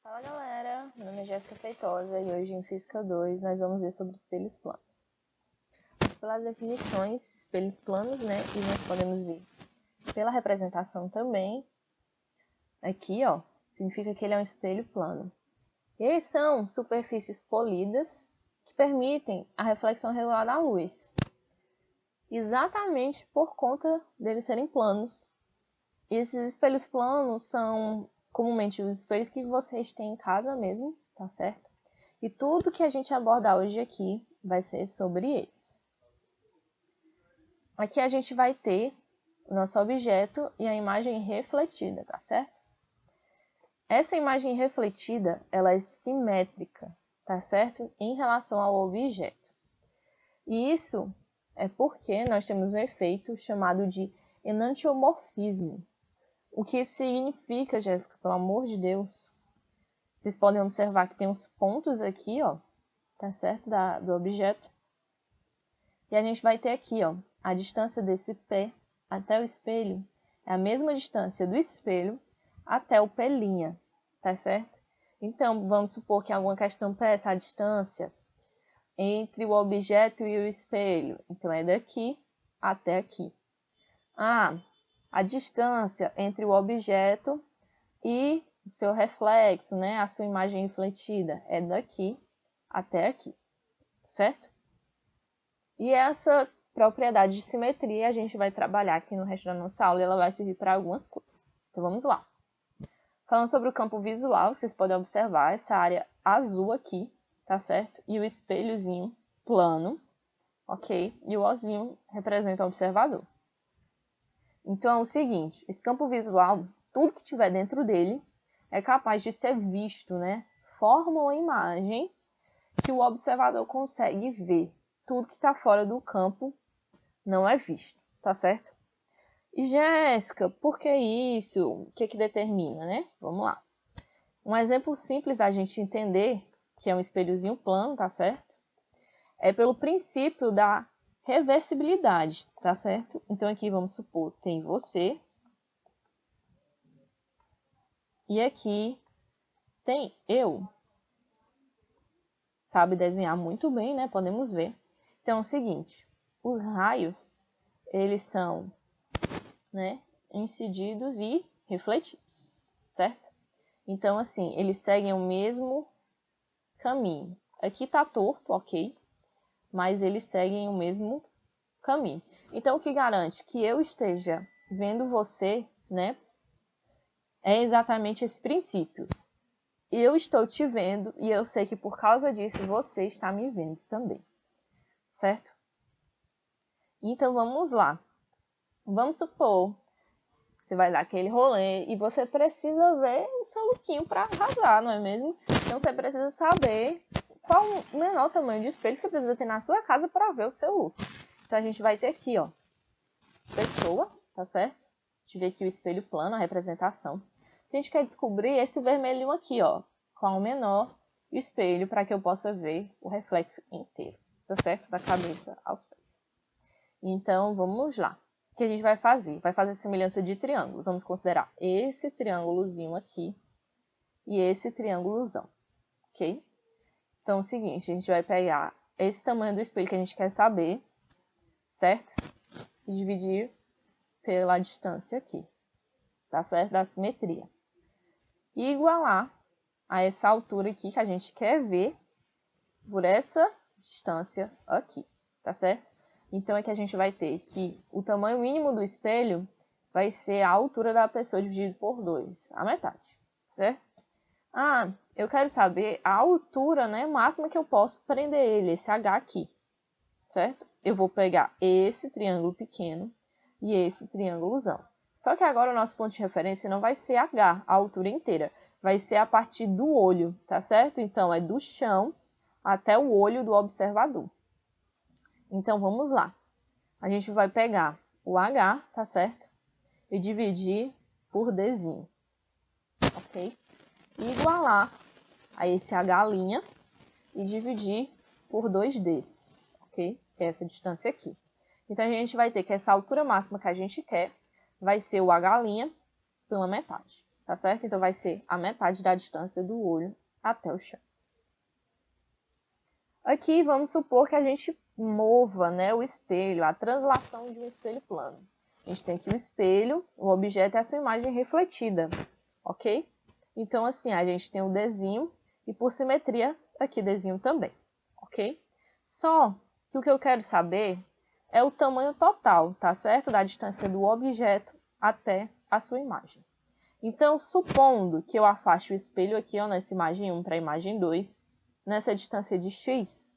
Fala galera, meu nome é Jéssica Feitosa e hoje em Física 2 nós vamos ver sobre espelhos planos. Pelas definições, espelhos planos, e nós podemos ver pela representação também, aqui ó, significa que ele é um espelho plano. E eles são superfícies polidas que permitem a reflexão regular da luz, exatamente por conta deles serem planos. E esses espelhos planos são comumente os espelhos que vocês têm em casa mesmo, tá certo? E tudo que a gente abordar hoje aqui vai ser sobre eles. Aqui a gente vai ter o nosso objeto e a imagem refletida, tá certo? Essa imagem refletida, ela é simétrica, tá certo? Em relação ao objeto. E isso é porque nós temos um efeito chamado de enantiomorfismo. O que isso significa, Jéssica? Pelo amor de Deus. Vocês podem observar que tem uns pontos aqui, ó, tá certo? Do objeto. E a gente vai ter aqui, ó, a distância desse pé até o espelho é a mesma distância do espelho até o pé linha, tá certo? Então, vamos supor que alguma questão peça a distância entre o objeto e o espelho. Então, é daqui até aqui. A distância entre o objeto e o seu reflexo, a sua imagem refletida, é daqui até aqui, certo? E essa propriedade de simetria a gente vai trabalhar aqui no resto da nossa aula e ela vai servir para algumas coisas. Então vamos lá. Falando sobre o campo visual, vocês podem observar essa área azul aqui, tá certo? E o espelhozinho plano, ok? E o ozinho representa o observador. Então é o seguinte, esse campo visual, tudo que tiver dentro dele é capaz de ser visto, Forma uma imagem que o observador consegue ver. Tudo que está fora do campo não é visto, tá certo? E Jéssica, por que isso? O que determina, Vamos lá. Um exemplo simples da gente entender que é um espelhozinho plano, tá certo? É pelo princípio da reversibilidade, tá certo? Então aqui vamos supor, tem você e aqui tem eu. Sabe desenhar muito bem, Podemos ver. Então é o seguinte, os raios, eles são, incididos e refletidos, certo? Então assim, eles seguem o mesmo caminho. Aqui tá torto, ok? Mas eles seguem o mesmo caminho. Então, o que garante que eu esteja vendo você, é exatamente esse princípio. Eu estou te vendo e eu sei que por causa disso você está me vendo também, certo? Então, vamos lá. Vamos supor que você vai dar aquele rolê e você precisa ver o seu lookinho para arrasar, não é mesmo? Então, você precisa saber qual o menor tamanho de espelho que você precisa ter na sua casa para ver o seu look. Então, a gente vai ter aqui, ó, pessoa, tá certo? A gente vê aqui o espelho plano, a representação. A gente quer descobrir esse vermelhinho aqui, ó, qual o menor espelho para que eu possa ver o reflexo inteiro, tá certo? Da cabeça aos pés. Então, vamos lá. O que a gente vai fazer? Vai fazer semelhança de triângulos. Vamos considerar esse triângulozinho aqui e esse triângulozão, ok? Então, é o seguinte, a gente vai pegar esse tamanho do espelho que a gente quer saber, certo? E dividir pela distância aqui, tá certo? Da simetria. E igualar a essa altura aqui que a gente quer ver por essa distância aqui, tá certo? Então, é que a gente vai ter que o tamanho mínimo do espelho vai ser a altura da pessoa dividido por 2, a metade, certo? Eu quero saber a altura, máxima que eu posso prender ele, esse H aqui, certo? Eu vou pegar esse triângulo pequeno e esse triângulozão. Só que agora o nosso ponto de referência não vai ser H, a altura inteira. Vai ser a partir do olho, tá certo? Então, é do chão até o olho do observador. Então, vamos lá. A gente vai pegar o H, tá certo? E dividir por Dzinho, ok? E igualar a esse H' e dividir por 2Ds, ok? Que é essa distância aqui. Então, a gente vai ter que essa altura máxima que a gente quer vai ser o H' pela metade, tá certo? Então, vai ser a metade da distância do olho até o chão. Aqui, vamos supor que a gente mova, né, o espelho, a translação de um espelho plano. A gente tem aqui o espelho, o objeto é a sua imagem refletida, ok? Então, assim, a gente tem o Dzinho e, por simetria, aqui Dzinho também, ok? Só que o que eu quero saber é o tamanho total, tá certo? Da distância do objeto até a sua imagem. Então, supondo que eu afaste o espelho aqui, ó, nessa imagem 1 para a imagem 2, nessa distância de x,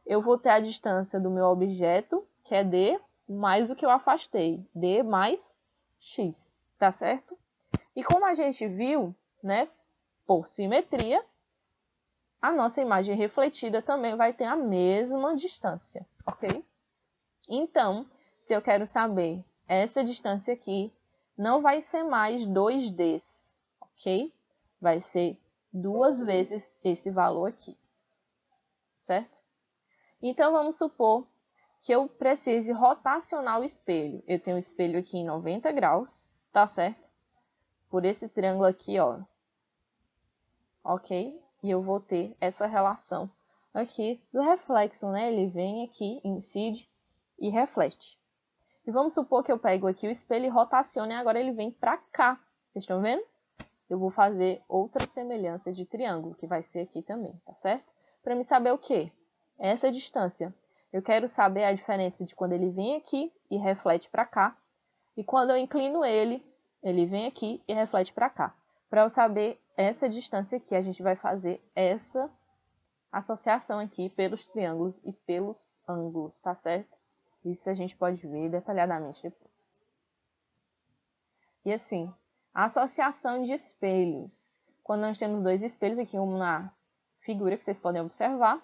eu vou ter a distância do meu objeto, que é d, mais o que eu afastei, d mais x, tá certo? E como a gente viu, né, por simetria, a nossa imagem refletida também vai ter a mesma distância, ok? Então, se eu quero saber essa distância aqui, não vai ser mais 2Ds, ok? Vai ser 2 vezes esse valor aqui, certo? Então, vamos supor que eu precise rotacionar o espelho. Eu tenho o espelho aqui em 90 graus, tá certo? Por esse triângulo aqui, ó. Ok? E eu vou ter essa relação aqui do reflexo, né? Ele vem aqui, incide e reflete. E vamos supor que eu pego aqui o espelho e rotacione e agora ele vem para cá. Vocês estão vendo? Eu vou fazer outra semelhança de triângulo, que vai ser aqui também, tá certo? Para me saber o quê? Essa distância. Eu quero saber a diferença de quando ele vem aqui e reflete para cá. E quando eu inclino ele, ele vem aqui e reflete para cá. Para eu saber essa distância aqui, a gente vai fazer essa associação aqui pelos triângulos e pelos ângulos, tá certo? Isso a gente pode ver detalhadamente depois. E assim, a associação de espelhos. Quando nós temos dois espelhos, aqui um na figura que vocês podem observar,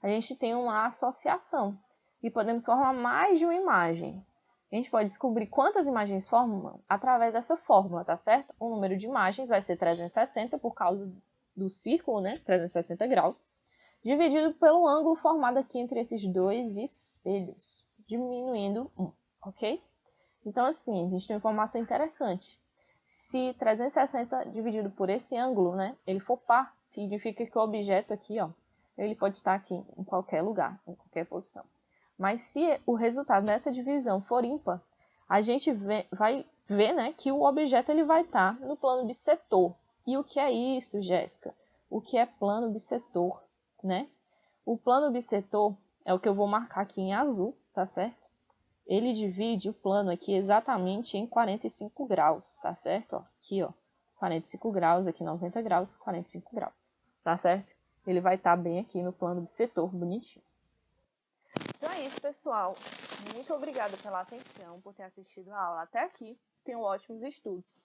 a gente tem uma associação. E podemos formar mais de uma imagem. A gente pode descobrir quantas imagens formam através dessa fórmula, tá certo? O número de imagens vai ser 360 por causa do círculo, né? 360 graus. Dividido pelo ângulo formado aqui entre esses dois espelhos, diminuindo 1, ok? Então, assim, a gente tem uma informação interessante. Se 360 dividido por esse ângulo, né, ele for par, significa que o objeto aqui, ó, ele pode estar aqui em qualquer lugar, em qualquer posição. Mas se o resultado dessa divisão for ímpar, a gente vai ver, né, que o objeto ele vai estar no plano bissetor. E o que é isso, Jéssica? O que é plano bissetor, né? O plano bissetor é o que eu vou marcar aqui em azul, tá certo? Ele divide o plano aqui exatamente em 45 graus, tá certo? Ó, aqui, ó, 45 graus, aqui 90 graus, 45 graus, tá certo? Ele vai estar bem aqui no plano bissetor, bonitinho. Então é isso, pessoal. Muito obrigada pela atenção, por ter assistido a aula até aqui. Tenham ótimos estudos.